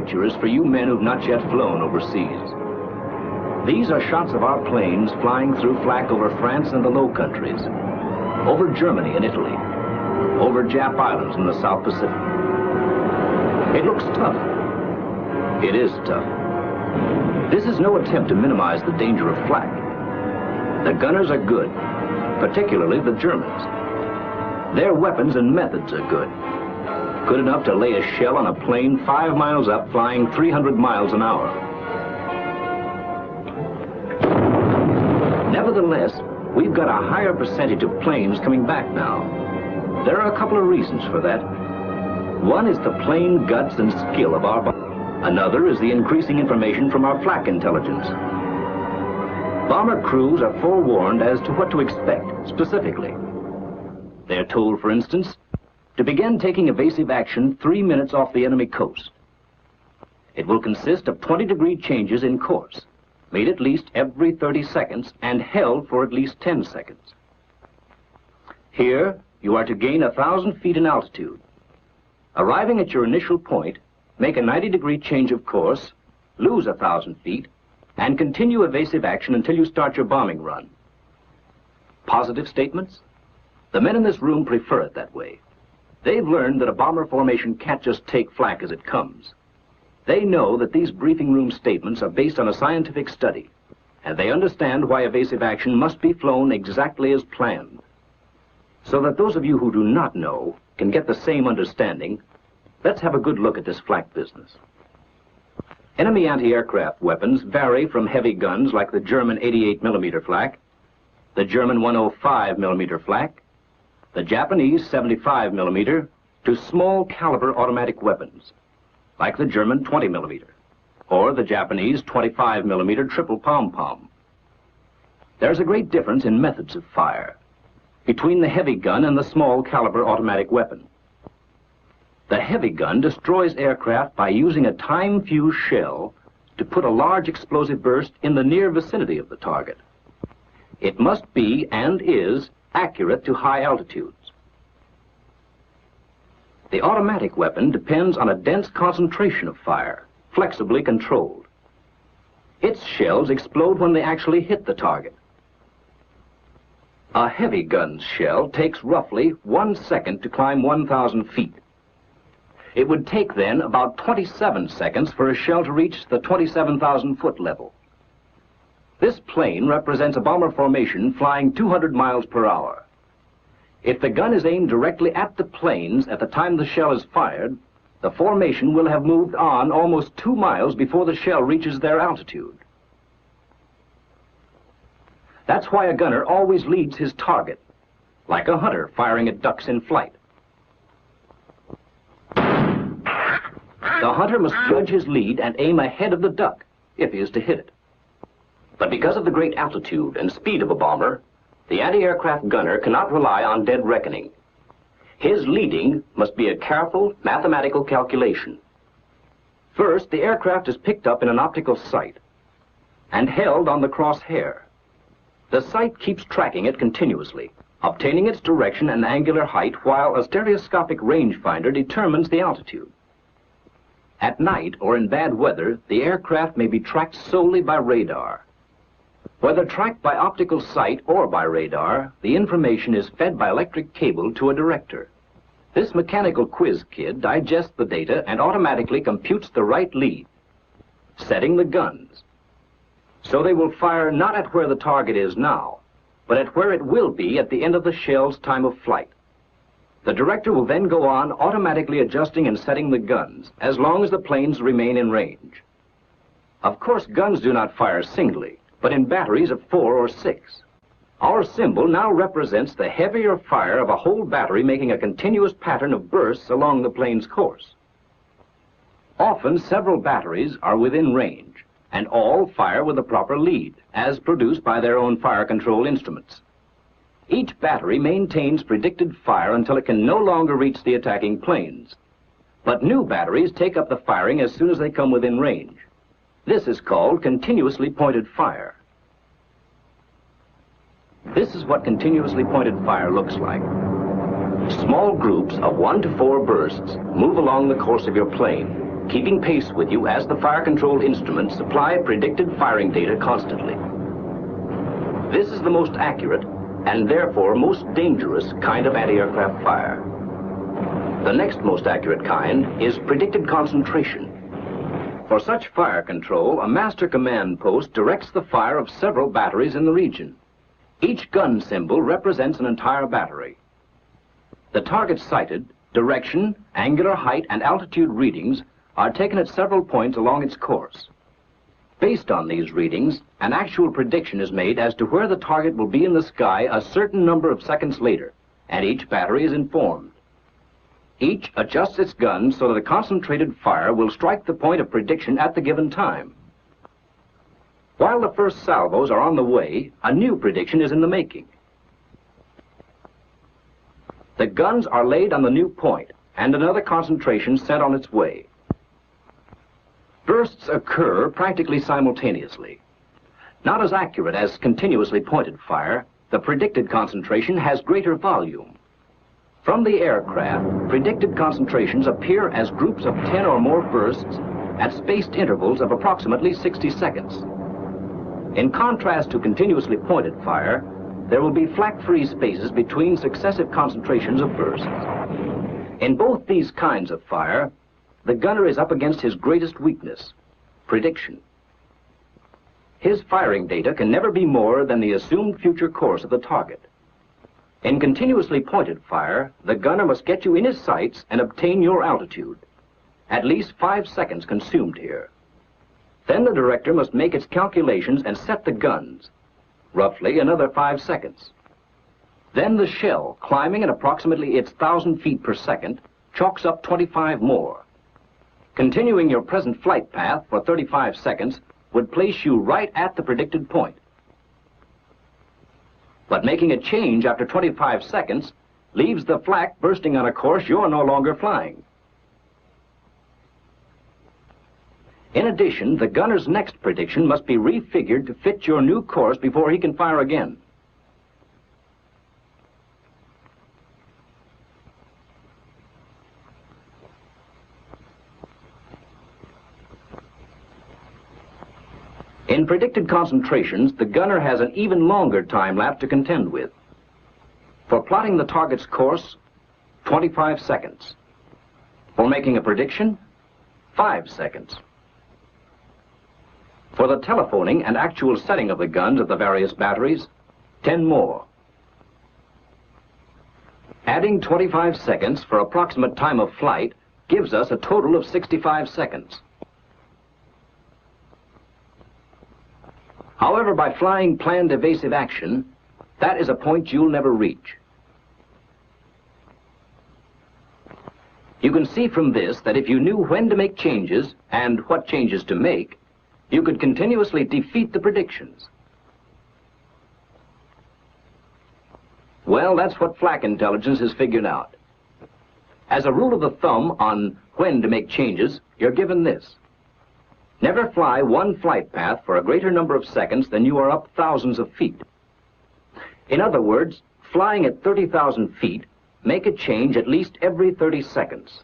picture is for you men who've not yet flown overseas. These are shots of our planes flying through Flak over France and the Low Countries, over Germany and Italy, over Jap Islands in the South Pacific. It looks tough. It is tough. This is no attempt to minimize the danger of flak. The gunners are good, particularly the Germans. Their weapons and methods are good. Good enough to lay a shell on a plane 5 miles up, flying 300 miles an hour. Nevertheless, we've got a higher percentage of planes coming back now. There are a couple of reasons for that. One is the plain guts and skill of our bombers. Another is the increasing information from our flak intelligence. Bomber crews are forewarned as to what to expect, specifically. They're told, for instance, to begin taking evasive action 3 minutes off the enemy coast. It will consist of 20-degree changes in course, made at least every 30 seconds and held for at least 10 seconds. Here, you are to gain 1,000 feet in altitude. Arriving at your initial point, make a 90-degree change of course, lose 1,000 feet, and continue evasive action until you start your bombing run. Positive statements? The men in this room prefer it that way. They've learned that a bomber formation can't just take flak as it comes. They know that these briefing room statements are based on a scientific study, and they understand why evasive action must be flown exactly as planned. So that those of you who do not know can get the same understanding, let's have a good look at this flak business. Enemy anti-aircraft weapons vary from heavy guns like the German 88mm flak, the German 105mm flak, the Japanese 75mm, to small caliber automatic weapons like the German 20mm or the Japanese 25mm triple pom-pom. There's a great difference in methods of fire between the heavy gun and the small caliber automatic weapon. The heavy gun destroys aircraft by using a time-fused shell to put a large explosive burst in the near vicinity of the target. It must be, and is, accurate to high altitudes. The automatic weapon depends on a dense concentration of fire, flexibly controlled. Its shells explode when they actually hit the target. A heavy gun's shell takes roughly 1 second to climb 1,000 feet. It would take then about 27 seconds for a shell to reach the 27,000-foot level. This plane represents a bomber formation flying 200 miles per hour. If the gun is aimed directly at the planes at the time the shell is fired, the formation will have moved on almost 2 miles before the shell reaches their altitude. That's why a gunner always leads his target, like a hunter firing at ducks in flight. The hunter must judge his lead and aim ahead of the duck, if he is to hit it. But because of the great altitude and speed of a bomber, the anti-aircraft gunner cannot rely on dead reckoning. His leading must be a careful mathematical calculation. First, the aircraft is picked up in an optical sight and held on the crosshair. The sight keeps tracking it continuously, obtaining its direction and angular height while a stereoscopic rangefinder determines the altitude. At night or in bad weather, the aircraft may be tracked solely by radar. Whether tracked by optical sight or by radar, the information is fed by electric cable to a director. This mechanical quiz kid digests the data and automatically computes the right lead, setting the guns. So they will fire not at where the target is now, but at where it will be at the end of the shell's time of flight. The director will then go on automatically adjusting and setting the guns, as long as the planes remain in range. Of course, guns do not fire singly, but in batteries of 4 or 6. Our symbol now represents the heavier fire of a whole battery making a continuous pattern of bursts along the plane's course. Often, several batteries are within range, and all fire with the proper lead, as produced by their own fire control instruments. Each battery maintains predicted fire until it can no longer reach the attacking planes. But new batteries take up the firing as soon as they come within range. This is called continuously pointed fire. This is what continuously pointed fire looks like. Small groups of 1 to 4 bursts move along the course of your plane. keeping pace with you as the fire control instruments supply predicted firing data constantly. This is the most accurate and therefore most dangerous kind of anti-aircraft fire. The next most accurate kind is predicted concentration. For such fire control, a master command post directs the fire of several batteries in the region. Each gun symbol represents an entire battery. The target sighted, direction, angular height, and altitude readings are taken at several points along its course. Based on these readings, an actual prediction is made as to where the target will be in the sky a certain number of seconds later, and each battery is informed. Each adjusts its gun so that a concentrated fire will strike the point of prediction at the given time. While the first salvos are on the way, a new prediction is in the making. The guns are laid on the new point, and another concentration sent on its way. Bursts occur practically simultaneously. Not as accurate as continuously pointed fire, the predicted concentration has greater volume. From the aircraft, predicted concentrations appear as groups of 10 or more bursts at spaced intervals of approximately 60 seconds. In contrast to continuously pointed fire, there will be flak-free spaces between successive concentrations of bursts. In both these kinds of fire, the gunner is up against his greatest weakness, prediction. His firing data can never be more than the assumed future course of the target. In continuously pointed fire, the gunner must get you in his sights and obtain your altitude. At least 5 seconds consumed here. Then the director must make its calculations and set the guns. Roughly another 5 seconds. Then the shell, climbing at approximately its 1,000 feet per second, chalks up 25 more. Continuing your present flight path for 35 seconds would place you right at the predicted point. But making a change after 25 seconds leaves the flak bursting on a course you're no longer flying. In addition, the gunner's next prediction must be refigured to fit your new course before he can fire again. In predicted concentrations, the gunner has an even longer time lapse to contend with. For plotting the target's course, 25 seconds. For making a prediction, 5 seconds. For the telephoning and actual setting of the guns of the various batteries, 10 more. Adding 25 seconds for approximate time of flight gives us a total of 65 seconds. However, by flying planned evasive action, that is a point you'll never reach. You can see from this that if you knew when to make changes and what changes to make, you could continuously defeat the predictions. Well, that's what flak intelligence has figured out. As a rule of the thumb on when to make changes, you're given this. Never fly one flight path for a greater number of seconds than you are up thousands of feet. In other words, flying at 30,000 feet, make a change at least every 30 seconds.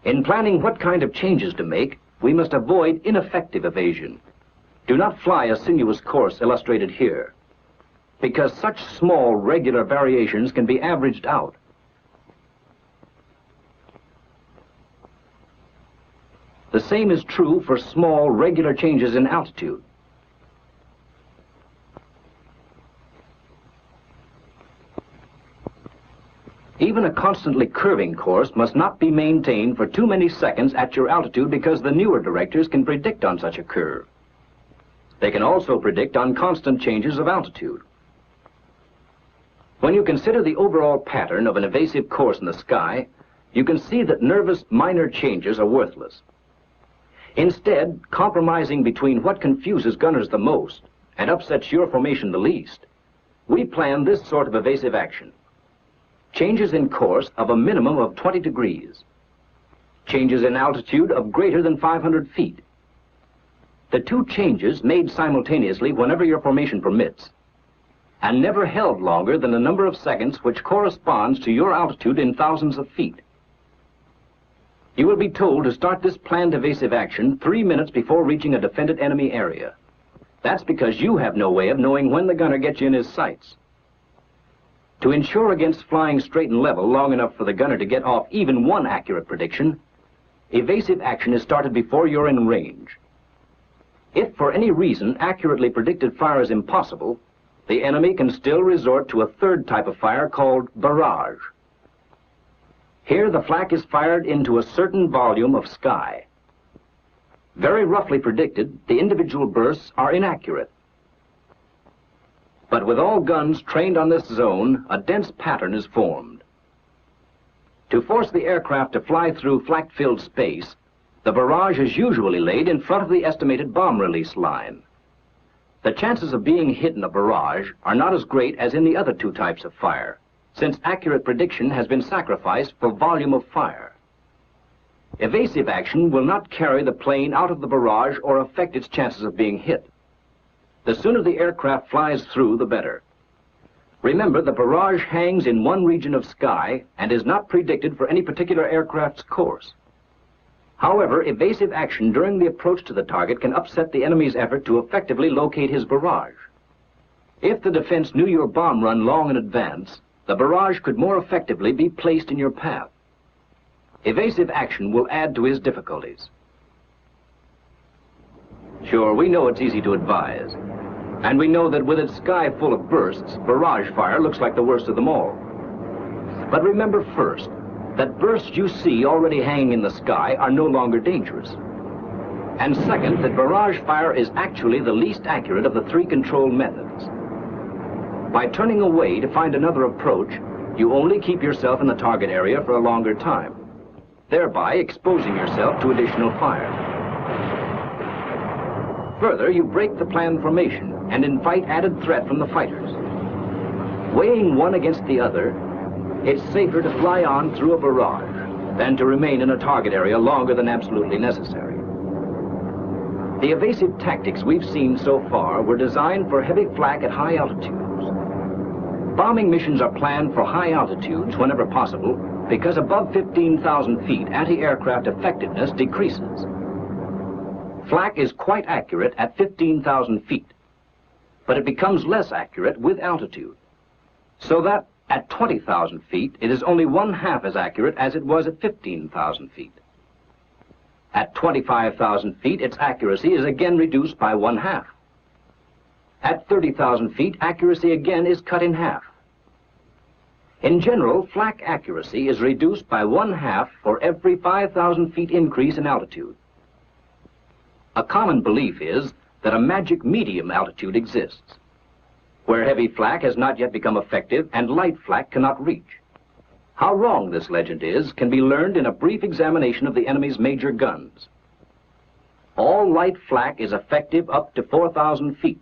In planning what kind of changes to make, we must avoid ineffective evasion. Do not fly a sinuous course illustrated here, because such small regular variations can be averaged out. The same is true for small, regular changes in altitude. Even a constantly curving course must not be maintained for too many seconds at your altitude because the newer directors can predict on such a curve. They can also predict on constant changes of altitude. When you consider the overall pattern of an evasive course in the sky, you can see that nervous minor changes are worthless. Instead, compromising between what confuses gunners the most and upsets your formation the least, we plan this sort of evasive action. Changes in course of a minimum of 20 degrees. Changes in altitude of greater than 500 feet. The two changes made simultaneously whenever your formation permits, and never held longer than the number of seconds which corresponds to your altitude in thousands of feet. You will be told to start this planned evasive action 3 minutes before reaching a defended enemy area. That's because you have no way of knowing when the gunner gets you in his sights. To ensure against flying straight and level long enough for the gunner to get off even one accurate prediction, evasive action is started before you're in range. If for any reason accurately predicted fire is impossible, the enemy can still resort to a third type of fire called barrage. Here the flak is fired into a certain volume of sky. Very roughly predicted, the individual bursts are inaccurate. But with all guns trained on this zone, a dense pattern is formed. To force the aircraft to fly through flak-filled space, the barrage is usually laid in front of the estimated bomb release line. The chances of being hit in a barrage are not as great as in the other two types of fire, since accurate prediction has been sacrificed for volume of fire. Evasive action will not carry the plane out of the barrage or affect its chances of being hit. The sooner the aircraft flies through, the better. Remember, the barrage hangs in one region of sky and is not predicted for any particular aircraft's course. However, evasive action during the approach to the target can upset the enemy's effort to effectively locate his barrage. If the defense knew your bomb run long in advance, the barrage could more effectively be placed in your path. Evasive action will add to his difficulties. Sure, we know it's easy to advise. And we know that with its sky full of bursts, barrage fire looks like the worst of them all. But remember first, that bursts you see already hanging in the sky are no longer dangerous. And second, that barrage fire is actually the least accurate of the three control methods. By turning away to find another approach, you only keep yourself in the target area for a longer time, thereby exposing yourself to additional fire. Further, you break the planned formation and invite added threat from the fighters. Weighing one against the other, it's safer to fly on through a barrage than to remain in a target area longer than absolutely necessary. The evasive tactics we've seen so far were designed for heavy flak at high altitudes. Bombing missions are planned for high altitudes whenever possible because above 15,000 feet, anti-aircraft effectiveness decreases. Flak is quite accurate at 15,000 feet, but it becomes less accurate with altitude, so that at 20,000 feet, it is only 1/2 as accurate as it was at 15,000 feet. At 25,000 feet, its accuracy is again reduced by 1/2. At 30,000 feet, accuracy again is cut in half. In general, flak accuracy is reduced by 1/2 for every 5,000 feet increase in altitude. A common belief is that a magic medium altitude exists, where heavy flak has not yet become effective and light flak cannot reach. How wrong this legend is can be learned in a brief examination of the enemy's major guns. All light flak is effective up to 4,000 feet,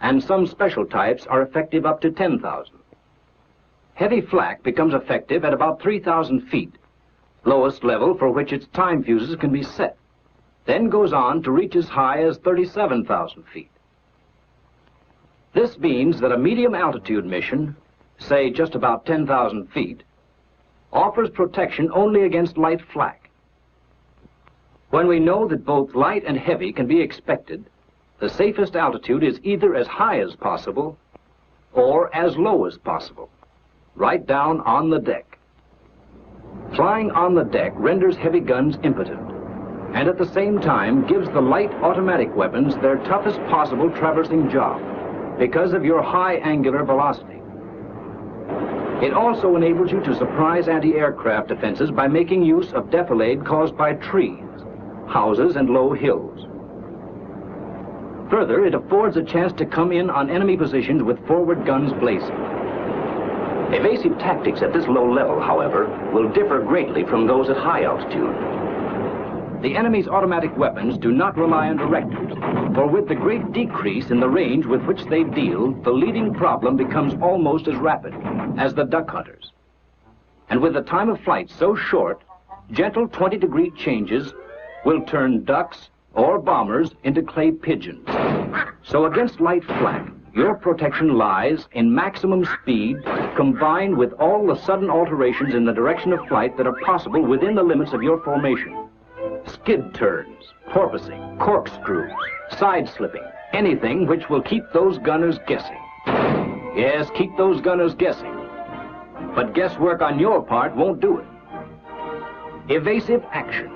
and some special types are effective up to 10,000. Heavy flak becomes effective at about 3,000 feet, lowest level for which its time fuses can be set, then goes on to reach as high as 37,000 feet. This means that a medium altitude mission, say just about 10,000 feet, offers protection only against light flak. When we know that both light and heavy can be expected, the safest altitude is either as high as possible or as low as possible, right down on the deck. Flying on the deck renders heavy guns impotent, and at the same time gives the light automatic weapons their toughest possible traversing job because of your high angular velocity. It also enables you to surprise anti-aircraft defenses by making use of defilade caused by trees, houses, and low hills. Further, it affords a chance to come in on enemy positions with forward guns blazing. Evasive tactics at this low level, however, will differ greatly from those at high altitude. The enemy's automatic weapons do not rely on directors, for with the great decrease in the range with which they deal, the leading problem becomes almost as rapid as the duck hunters. And with the time of flight so short, gentle 20-degree changes will turn ducks or bombers into clay pigeons. So against light flak, Your protection lies in maximum speed combined with all the sudden alterations in the direction of flight that are possible within the limits of your formation. Skid turns, porpoising, corkscrews, side-slipping, anything which will keep those gunners guessing. Yes, keep those gunners guessing. But guesswork on your part won't do it. Evasive action.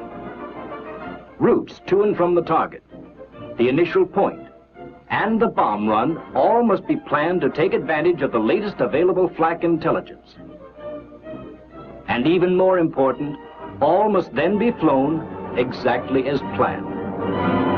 Routes to and from the target, the initial point, and the bomb run all must be planned to take advantage of the latest available flak intelligence. And even more important, all must then be flown exactly as planned.